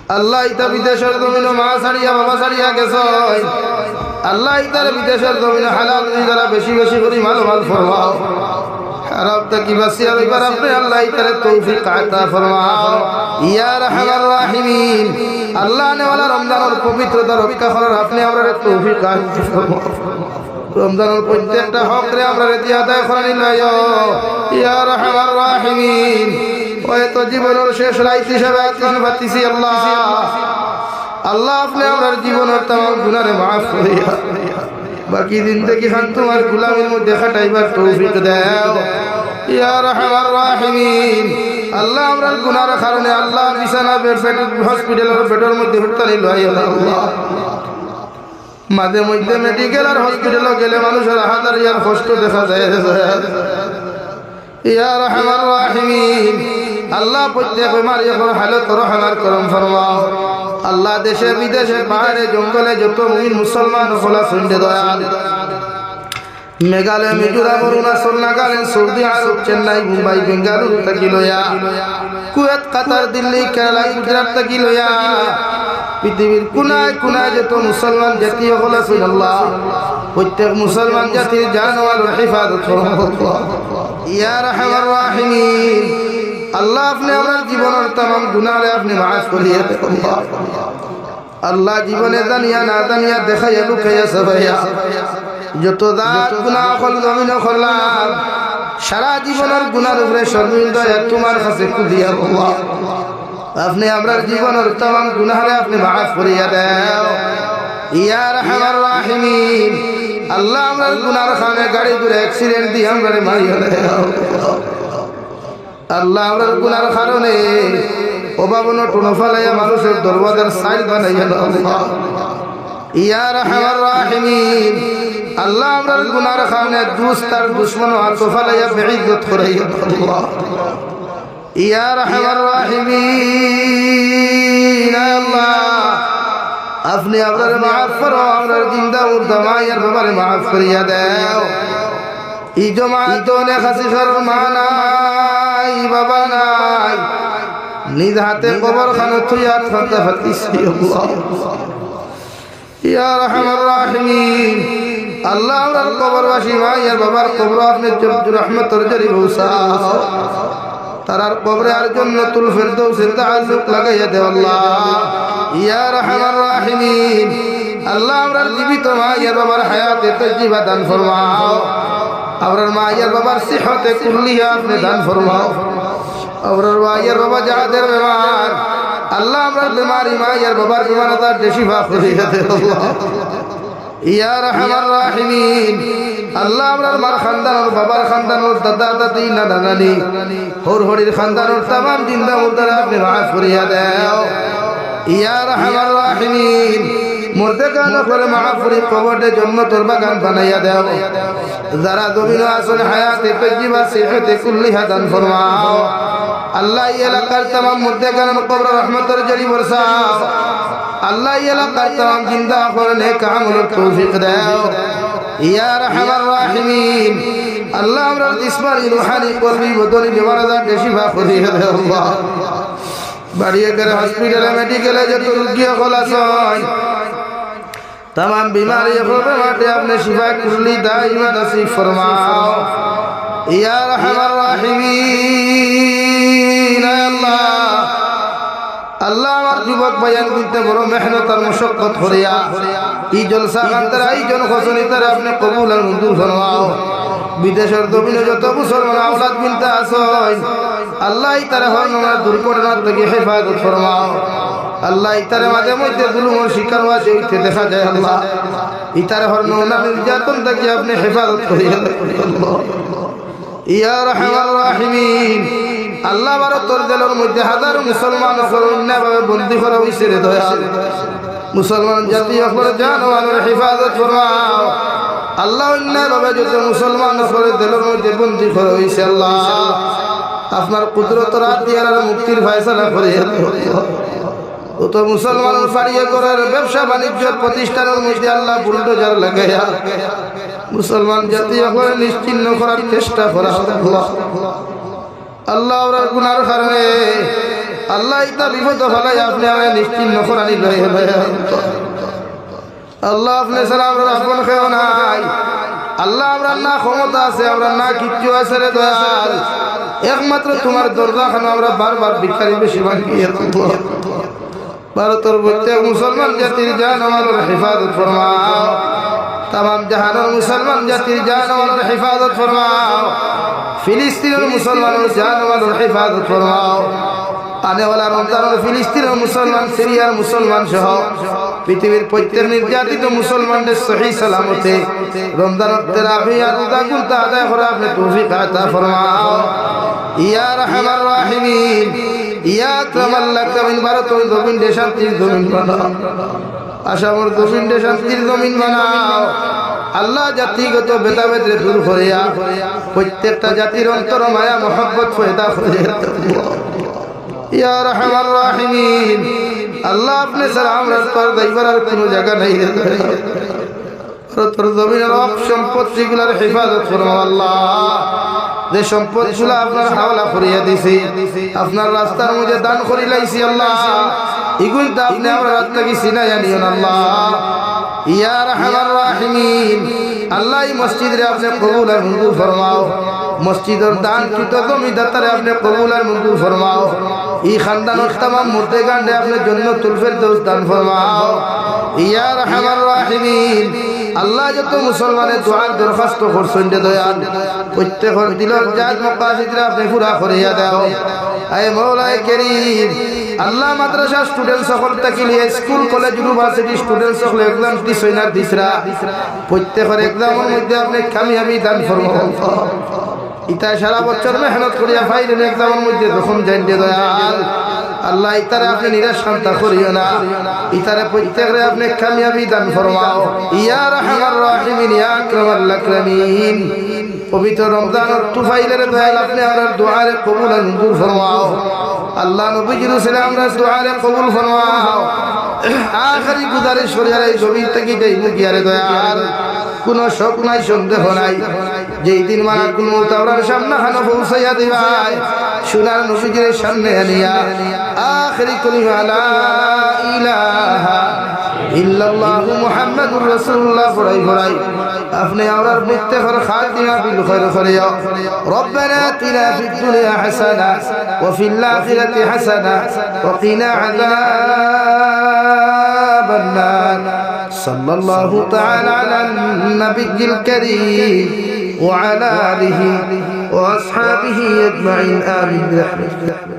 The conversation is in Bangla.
আল্লাহ ইতা বিদেশের জমিন মা ছাড়িয়া বাবা ছাড়িয়া গেছ আল্লাহ ইতার বিদেশের জমিন হালাল দ্বারা বেশি বেশি করে মাল ফরমাও হারাম থেকে বাঁচিয়া রইবার আপনি আল্লাহ ইতারে তৌফিক আতা ফরমাও ইয়া রাহমার রাহিমিন আল্লাহ নেওয়ালা রমজানের পবিত্রতা রক্ষা করার আপনি আমাদের তৌফিক আতা ফরমাও রমজানের প্রত্যেকটা হক রে আমরা রেতি আদায় করে নিলাই ইয়া রাহমার রাহিমিন ওই তো জীবনের শেষ রাত হিসেবে আত্মীয় পাচ্ছি আল্লাহ আল্লাহ আপনি আমার জীবনের তামাম গুনাহে মাফ করিয়া বাকি দিন থেকে খান তোমার গোলামের মধ্যে খাটাইবার তৌফিক দাও ইয়া রাহমার রাহিমিন আল্লাহ আমরা গুনার কারণে আল্লাহ বিছানা বেড হসপিটালের বেডের মধ্যে ভর্তি লই আল্লাহ মাঝে মধ্যে মেডিকেল আর হসপিটালে গেলে মানুষের হাজার ইয়ার কষ্ট দেখা যায় ইয়া রাহমার রাহিমিন আল্লাহ প্রত্যেক বেমারি হালত রহমার করম ফরমাও আল্লাহ দেশে বিদেশে পাহাড়ে জঙ্গলে যত মুমিন মুসলমান হলা শুনতে দয়াল মেঘালয় মিজোরাম অরুণাচল নাগাল্যান্ড সৌদি আরব চেন্নাই মুম্বাই বেঙ্গালুরু থেকে লইয়া কুয়েত কাতার দিল্লি কেরালা গুজরাট থেকে লইয়া পৃথিবীর কোনায় কোনায় যত মুসলমান জাতি হলা শুন আল্লাহ প্রত্যেক মুসলমান জাতির জানওয়াল হিফাজত ফরমাও ইয়া রাহমার রাহিমিন আল্লাহ আপনি আমার জীবনের तमाम গুনাহে আপনি মাফ করিয়ে দেন আল্লাহ জীবনে জানিয়া না জানিয়া দেখাইয়া লুকাইয়া সবাইয়া যত দাঁত গুনাহ হল জমিন করলাম সারা জীবনের গুনার উপরে শর্মিন্দা তোমার কাছে কুলিয়া আল্লাহ আপনি আমার জীবনের तमाम গুনাহে আপনি মাফ করিয়ে দেন ইয়া রাহমার রাহিমিন আল্লাহ আমার গুনার খানে গাড়ি ঘুরে অ্যাক্সিডেন্ট দিয়ে আমারে মারিয়া দাও আল্লাহ আমার গুনার কারণে অভাবন টুনো ফালাইয়া মানুষের দরওয়াজার সাইড বানাইয়া আল্লাহ ইয়া রাহমার রাহিমিন আল্লাহ আমার গুনার কারণে দুষ্ট আর দুশমন হাত ফালাইয়া বেইজ্জত করাইয়া আল্লাহ ইয়া রাহমার রাহিমিন আল্লাহ আপনি আপনার মাফ করো আপনার জিন্দা মুর্দা মায়ের বাবারে মাফ করিয়া দাও এই জমাত অনেক হাসিফার মা নাই বাবা নাই নিজ হাতে কবর খানো থুইয়া খাতে ফাতিছি আল্লাহ ইয়া রাহমার রাহিমিন আল্লাহ আমার কবরবাসী মায়ের বাবার কবর আপনি রহমতের জরি বসাও তারার কবরে আর জান্নাতুল ফিরদাউসে তাআল্লুক লাগাইয়া দে আল্লাহ ইয়া রাহমার রাহিমিন আল্লাহ আমার জীবিত মায়ের বাবার হায়াতে তাজ্জিবা দান ফরমাও আমরার মায়ের বাবার সিহতে কুল্লিয়া আপনি দান ফরমাও আমরার মায়ের বাবা যাদের বেমার আল্লাহ আমরার বেমারি মায়ের বাবার বেমার তার শিফা করিয়া দে আল্লাহ ইয়া রাহমার রাহিমিন আল্লাহ আমরার মার খানদানোর বাবার খানদানোর দাদা দাদি নানা নানি হর হরির খানদানোর तमाम জিন্দা মুর্দারা আপনি মাফ করিয়া দাও ইয়া রাহমার রাহিমিন মুর্দে কানো করে মাফ করি কবরে জান্নাতের বাগান বানাইয়া দাও যারা জমিন আসল হায়াতে তাজ্জিবা সিহতে কুল্লিহা দান ফরমাও আল্লাহ এই এলাকার तमाम মুর্দে কানো কবর রহমতের জরি বরসাও আল্লাহ এই এলাকার तमाम জিন্দা করে নেক আমলের তৌফিক দাও ইয়া রাহমার রাহিমিন আল্লাহ আমরা জিসমানি রূহানি কলবি বদনি বেমারদার শিফা করিয়া দে আল্লাহ বাড়িয়ে করে হসপিটালে মেডিকেলে যত রোগী হল আছে तमाम बीमारी হবে মাঠে আপনি শিফা কুল্লি দাইমা নসিব ফরমাও ইয়া রাহমার রাহিমিন আল্লাহ আল্লাহ আমার যুবক ভাইয়ান করতে বড় মেহনত আর মশক্কত করিয়া এই জলসা আন্তর আয়োজন খসনি তার আপনি কবুল আর মঞ্জুর ফরমাও বিদেশের জমিনে যত মুসলমান আওলাদ বিনতে আসেন আল্লাহ তারা হরনা দুর্ঘটনা থেকে হেফাজত ফরমাও আল্লাহ ইতারে মাঝে মধ্যে জুলুমের শিকার হওয়াছে উঠতে দেখা যায় আল্লাহ ইতারে হরনা নির্যাতন থেকে আপনি হেফাজত করিয়া আল্লাহ ইয়া রাহমার রাহিমিন আল্লাহ ভারতের জেলের মধ্যে হাজারো মুসলমান অন্যায়ভাবে বন্দী করা হয়েছে রে দয়াল মুসলমান জাতি আপনার জানওয়ালের হেফাজত ফরমাও আল্লাহ অন্যায়ভাবে যত মুসলমান জেলের মধ্যে বন্দী করা হয়েছে আল্লাহ আপনার কুদরত রাত দিয়ে মুক্তির ফয়সালা করিয়া ও তো মুসলমান ফাড়িয়ে করার ব্যবসা বাণিজ্য প্রতিষ্ঠানের মধ্যে আল্লাহ বুলডোজার লাগাইয়া মুসলমান জাতি আপনার নিশ্চিহ্ন করার চেষ্টা করা আল্লাহ ওরা গুনার কারণে আল্লাহ ইতা বিপদ ফলাই আপনি আমায় নিশ্চিন্ন করানি লয়ে আল্লাহ আপনি ছাড়া আমরা আপন কেউ নাই আল্লাহ আমরা না ক্ষমতা আছে আমরা না কিচ্ছু আছে রে দয়াল একমাত্র তোমার দরজাখানে আমরা বারবার ভিখারি বেশি ভাঙিয়ে ভারতের প্রত্যেক মুসলমান জাতির জান আমাদের হেফাজত ফরমাও तमाम जहानों मुसलमान जातिर जानवर हिफाजत फरमाओ फिलिस्तीन मुसलमानों जानवर हिफाजत फरमाओ आने वाला रमजान और फिलिस्तीन मुसलमान सीरिया मुसलमान सह पृथ्वीर प्रत्येक निर्यातित मुसलमान सही सलामते रमजान तराविया रोजा गुनता अदा करा अपने तौफीक अता फरमाओ या रहमान राहिमीन या अकरमल अकरमीन भारत और जमीन शांतिर जमीन बनाओ আশামর জমিনে শান্তির জমিন বানাও আল্লাহ জাতিগত ভেদাভেদ দূর করিয়া প্রত্যেকটা জাতির অন্তর মায়া মহব্বত পয়দা করে ইয়া রহমান রাহিমিন আল্লাহ আপনি সালাম রাস্তার দাইবার কোনো জায়গা নাই রে তোর জমিনের সম্পত্তিগুলোর হেফাজত ফরমাও আল্লাহ যে সম্পদগুলো আপনার হাওলা করিয়া দিছি আপনার রাস্তার মধ্যে দান করি লাইছি আল্লাহ এগুলো তো আপনি আমার রাস্তা কি সিনাইয়া নিও আল্লাহ ইয়া রহমান রাহিমিন আল্লাহ এই মসজিদে আপনি কবুল আর মঞ্জুর ফরমাও মসজিদের দান কৃত জমিদাতারে আপনি কবুল আর মঞ্জুর ফরমাও এই খানদানের तमाम মুর্দে গান্ডে আপনি জান্নাতুল ফেরদৌস দান ফরমাও ইয়া রহমান রাহিমিন আল্লাহ যত মুসলমানের দোয়ার দরখাস্ত করছেন রে দয়াল প্রত্যেকের দিলের জাত মাকাসিদরা আপনি পুরা করিয়া দাও আয় মওলায়ে কারীম আল্লাহ মাদ্রাসা স্টুডেন্ট সকল থেকে নিয়ে স্কুল কলেজ ইউনিভার্সিটি স্টুডেন্ট সকল এক্সাম দিছেন না দিছরা প্রত্যেকের এক্সামের মধ্যে আপনি কামিয়াবি দান ফরমাও ইতা সারা বছর মেহনত করিয়া ফাইনাল এক্সামের মধ্যে যখন যান রে দয়াল আল্লাহ ইতারে আপনি নিরাশ শান্তা করিও না ইতারে প্রত্যেকরে আপনি কামিয়াবি দান ফরমাও ইয়া রহমান রাহিমিন ইয়া আকরামাল আকরামিন পবিত্র রমজানের তুফাইলের দয়াল আপনি আমার দুআরে কবুল আর মঞ্জুর ফরমাও আল্লাহ নবীজির উসিলায় আমরা দুআরে কবুল ফরমাও আখেরি গুজারিশ শরীয়তের এই জমিন থেকে দেই মুগিয়ারে দয়াল কোনো শক নাই সন্দেহ নাই যেই দিন মালাকুল মউত আমরার সামনে খানো পৌঁছাইয়া দিবাই সোনার নবীজির সামনে আনিয়া আখেরি কলিমা লা ইলাহা ইল্লাল্লাহু মুহাম্মাদুর রাসূলুল্লাহ পড়াই পড়াই আপনি আমরার প্রত্যেকের খাতিমা বিল খায়র করিয়া রব্বানা আতিনা ফিদ দুনিয়া হাসানা ওয়া ফিল আখিরাতি হাসানা ওয়া কিনা আযাবান নার সাল্লাল্লাহু তাআলা আলান নাবিয়্যিল কারীম ওয়া আলা আলিহি ওয়া আসহাবিহি আজমাইন আমিন।